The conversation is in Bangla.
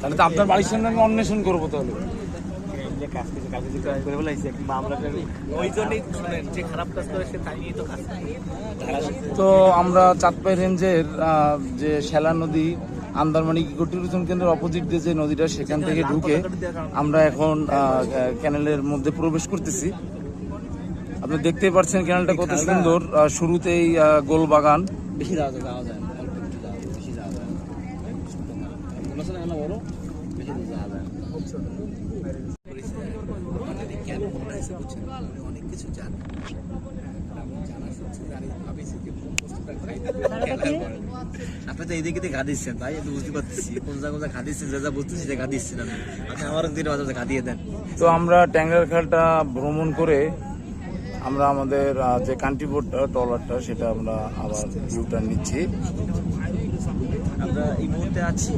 তাহলে তো আপনার বাড়ির সামনে আমি অন্বেষণ করবো। তাহলে তো আমরা চাঁদপাই রেঞ্জের যে শ্যালা নদী আন্দারমানি ইকো ট্যুরিজম কেন্দ্রের অপোজিট দিয়ে যে নদীটা, সেখান থেকে ঢুকে আমরা এখন ক্যানেলের মধ্যে প্রবেশ করতেছি। আপনি দেখতেই পাচ্ছেন ক্যানেলটা কত সুন্দর। শুরুতেই গোল বাগান, বেশি যাওয়া যায় অনেক কিছু জানি। আপনি তো এইদিকে ঘা দিচ্ছেন ভাই, আমি বুঝতে পারতেছি কোন জায়গা ঘা দিচ্ছেন, যা বুঝতেছি যে ঘা দিচ্ছেন আপনি আমার দিন ঘা দিয়ে দেন। তো আমরা ট্যাংরার খালটা ভ্রমণ করে আমরা আমাদের যে কান্ট্রিবোট ট্রলারটা সেটা আমরা আবার ইউটার্ন নিচ্ছি। আমরা এই মুহূর্তে আছি